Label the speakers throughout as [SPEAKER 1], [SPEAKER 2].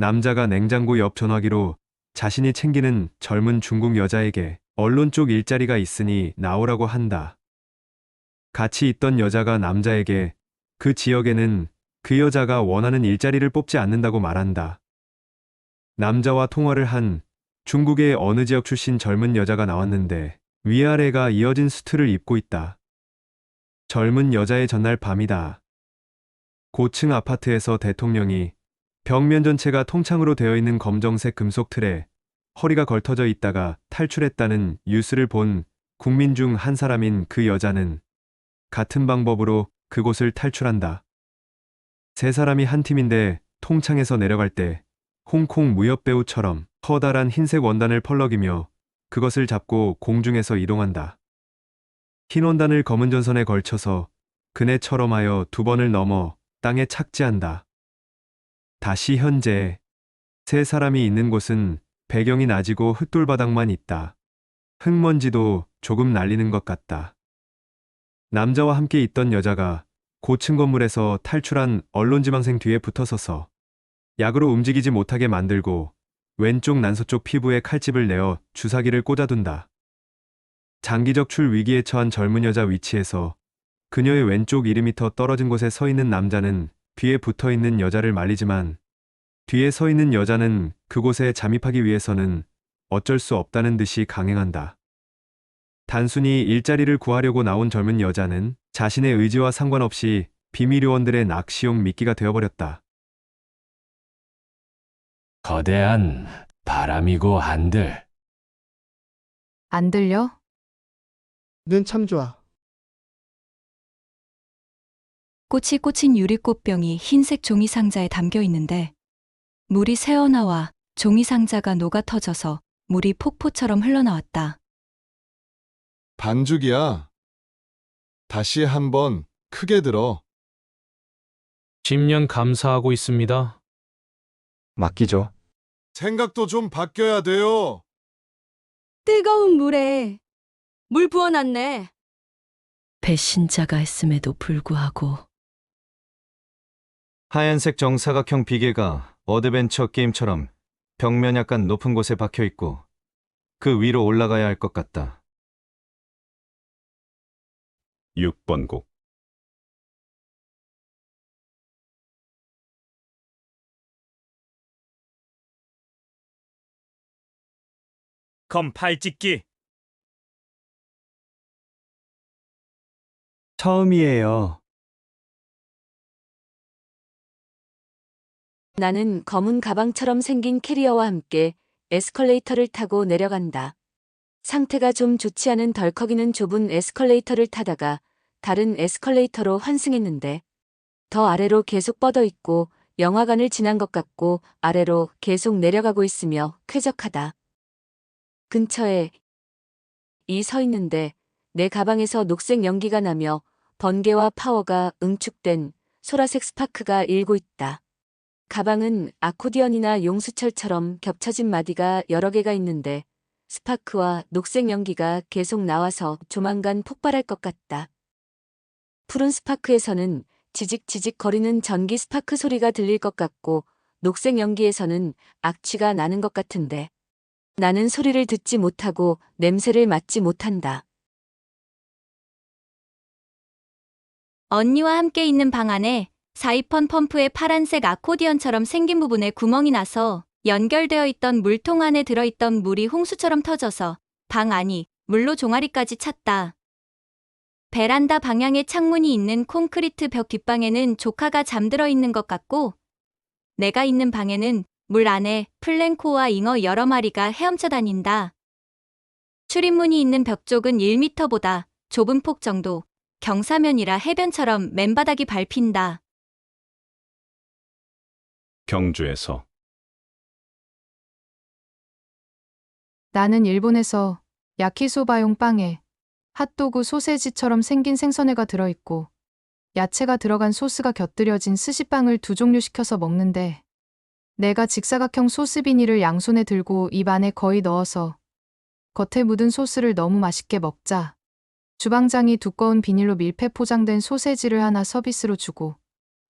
[SPEAKER 1] 남자가 냉장고 옆 전화기로 자신이 챙기는 젊은 중국 여자에게 언론 쪽 일자리가 있으니 나오라고 한다. 같이 있던 여자가 남자에게 그 지역에는 그 여자가 원하는 일자리를 뽑지 않는다고 말한다. 남자와 통화를 한 중국의 어느 지역 출신 젊은 여자가 나왔는데 위아래가 이어진 수트를 입고 있다. 젊은 여자의 전날 밤이다. 고층 아파트에서 대통령이 벽면 전체가 통창으로 되어 있는 검정색 금속 틀에 허리가 걸터져 있다가 탈출했다는 뉴스를 본 국민 중 한 사람인 그 여자는 같은 방법으로 그곳을 탈출한다. 세 사람이 한 팀인데 통창에서 내려갈 때 홍콩 무협배우처럼 커다란 흰색 원단을 펄럭이며 그것을 잡고 공중에서 이동한다. 흰 원단을 검은 전선에 걸쳐서 그네처럼 하여 두 번을 넘어 땅에 착지한다. 다시 현재 세 사람이 있는 곳은 배경이 낮이고 흙돌바닥만 있다. 흙먼지도 조금 날리는 것 같다. 남자와 함께 있던 여자가 고층 건물에서 탈출한 언론지망생 뒤에 붙어서서 약으로 움직이지 못하게 만들고 왼쪽 난소 쪽 피부에 칼집을 내어 주사기를 꽂아둔다. 장기적 출 위기에 처한 젊은 여자 위치에서 그녀의 왼쪽 1m 떨어진 곳에 서 있는 남자는 뒤에 붙어 있는 여자를 말리지만 뒤에 서 있는 여자는 그곳에 잠입하기 위해서는 어쩔 수 없다는 듯이 강행한다. 단순히 일자리를 구하려고 나온 젊은 여자는 자신의 의지와 상관없이 비밀요원들의 낚시용 미끼가 되어버렸다.
[SPEAKER 2] 거대한 바람이고 한들.
[SPEAKER 3] 안 들려?
[SPEAKER 4] 는 참 좋아.
[SPEAKER 5] 꽃이 꽂힌 유리꽃병이 흰색 종이 상자에 담겨 있는데 물이 새어나와 종이 상자가 녹아 터져서 물이 폭포처럼 흘러나왔다.
[SPEAKER 6] 반죽이야. 다시 한번 크게 들어.
[SPEAKER 7] 10년 감사하고 있습니다.
[SPEAKER 8] 맡기죠.
[SPEAKER 6] 생각도 좀 바뀌어야 돼요.
[SPEAKER 9] 뜨거운 물에 물 부어놨네.
[SPEAKER 5] 배신자가 했음에도 불구하고
[SPEAKER 8] 하얀색 정사각형 비계가 어드벤처 게임처럼 벽면 약간 높은 곳에 박혀 있고 그 위로 올라가야 할 것 같다.
[SPEAKER 10] 6번 곡.
[SPEAKER 11] 검팔찍기.
[SPEAKER 8] 처음이에요.
[SPEAKER 9] 나는 검은 가방처럼 생긴 캐리어와 함께 에스컬레이터를 타고 내려간다. 상태가 좀 좋지 않은 덜컥이는 좁은 에스컬레이터를 타다가 다른 에스컬레이터로 환승했는데 더 아래로 계속 뻗어 있고 영화관을 지난 것 같고 아래로 계속 내려가고 있으며 쾌적하다. 근처에 이 서 있는데 내 가방에서 녹색 연기가 나며 번개와 파워가 응축된 소라색 스파크가 일고 있다. 가방은 아코디언이나 용수철처럼 겹쳐진 마디가 여러 개가 있는데 스파크와 녹색 연기가 계속 나와서 조만간 폭발할 것 같다. 푸른 스파크에서는 지직지직 거리는 전기 스파크 소리가 들릴 것 같고 녹색 연기에서는 악취가 나는 것 같은데 나는 소리를 듣지 못하고 냄새를 맡지 못한다.
[SPEAKER 5] 언니와 함께 있는 방 안에 사이펀 펌프의 파란색 아코디언처럼 생긴 부분에 구멍이 나서 연결되어 있던 물통 안에 들어있던 물이 홍수처럼 터져서 방 안이 물로 종아리까지 찼다. 베란다 방향에 창문이 있는 콘크리트 벽 뒷방에는 조카가 잠들어 있는 것 같고 내가 있는 방에는 물 안에 플랭코와 잉어 여러 마리가 헤엄쳐 다닌다. 출입문이 있는 벽 쪽은 1m보다 좁은 폭 정도, 경사면이라 해변처럼 맨바닥이 밟힌다.
[SPEAKER 10] 경주에서.
[SPEAKER 3] 나는 일본에서 야키소바용 빵에 핫도그 소세지처럼 생긴 생선회가 들어있고 야채가 들어간 소스가 곁들여진 스시빵을 두 종류 시켜서 먹는데 내가 직사각형 소스 비닐을 양손에 들고 입 안에 거의 넣어서 겉에 묻은 소스를 너무 맛있게 먹자 주방장이 두꺼운 비닐로 밀폐 포장된 소세지를 하나 서비스로 주고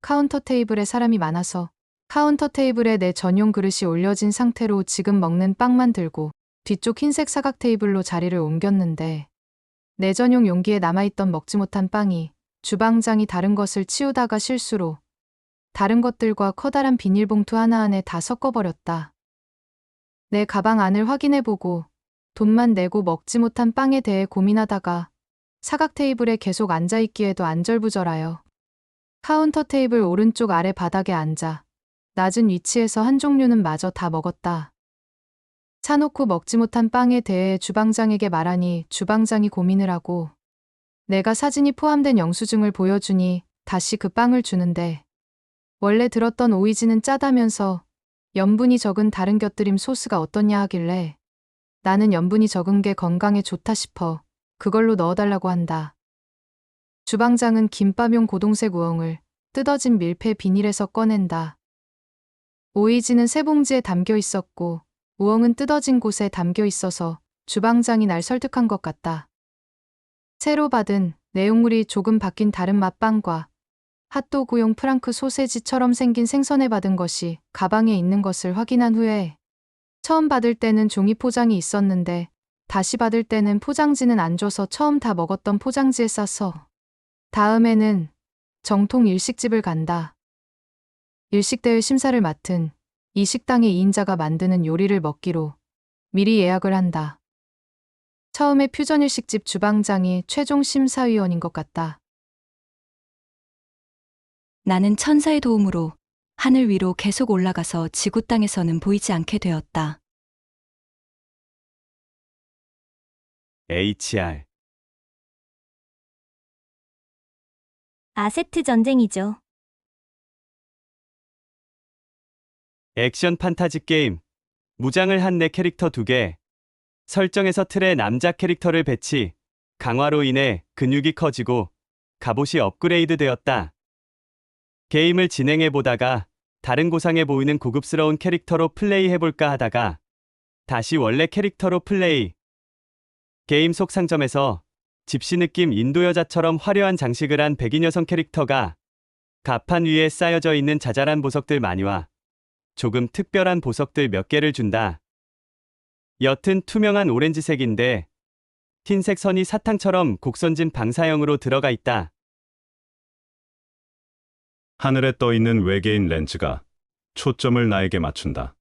[SPEAKER 3] 카운터 테이블에 사람이 많아서 카운터 테이블에 내 전용 그릇이 올려진 상태로 지금 먹는 빵만 들고 뒤쪽 흰색 사각 테이블로 자리를 옮겼는데 내 전용 용기에 남아있던 먹지 못한 빵이 주방장이 다른 것을 치우다가 실수로 다른 것들과 커다란 비닐봉투 하나 안에 다 섞어버렸다. 내 가방 안을 확인해보고 돈만 내고 먹지 못한 빵에 대해 고민하다가 사각 테이블에 계속 앉아있기에도 안절부절하여 카운터 테이블 오른쪽 아래 바닥에 앉아 낮은 위치에서 한 종류는 마저 다 먹었다. 사놓고 먹지 못한 빵에 대해 주방장에게 말하니 주방장이 고민을 하고 내가 사진이 포함된 영수증을 보여주니 다시 그 빵을 주는데 원래 들었던 오이지는 짜다면서 염분이 적은 다른 곁들임 소스가 어떻냐 하길래 나는 염분이 적은 게 건강에 좋다 싶어 그걸로 넣어달라고 한다. 주방장은 김밥용 고동색 우엉을 뜯어진 밀폐 비닐에서 꺼낸다. 오이지는 세 봉지에 담겨 있었고 우엉은 뜯어진 곳에 담겨 있어서 주방장이 날 설득한 것 같다. 새로 받은 내용물이 조금 바뀐 다른 맛빵과 핫도그용 프랑크 소세지처럼 생긴 생선에 받은 것이 가방에 있는 것을 확인한 후에 처음 받을 때는 종이 포장이 있었는데 다시 받을 때는 포장지는 안 줘서 처음 다 먹었던 포장지에 싸서 다음에는 정통 일식집을 간다. 일식대회 심사를 맡은 이 식당의 2인자가 만드는 요리를 먹기로 미리 예약을 한다. 처음에 퓨전 일식집 주방장이 최종 심사위원인 것 같다.
[SPEAKER 5] 나는 천사의 도움으로 하늘 위로 계속 올라가서 지구 땅에서는 보이지 않게 되었다.
[SPEAKER 1] HR
[SPEAKER 11] 아세트 전쟁이죠.
[SPEAKER 12] 액션 판타지 게임. 무장을 한 내 캐릭터 2개. 설정에서 틀에 남자 캐릭터를 배치. 강화로 인해 근육이 커지고 갑옷이 업그레이드 되었다. 게임을 진행해보다가 다른 고상해 보이는 고급스러운 캐릭터로 플레이해볼까 하다가 다시 원래 캐릭터로 플레이. 게임 속 상점에서 집시 느낌 인도 여자처럼 화려한 장식을 한 백인 여성 캐릭터가 갑판 위에 쌓여져 있는 자잘한 보석들 많이와 조금 특별한 보석들 몇 개를 준다. 옅은 투명한 오렌지색인데 흰색 선이 사탕처럼 곡선진 방사형으로 들어가 있다.
[SPEAKER 10] 하늘에 떠 있는 외계인 렌즈가 초점을 나에게 맞춘다.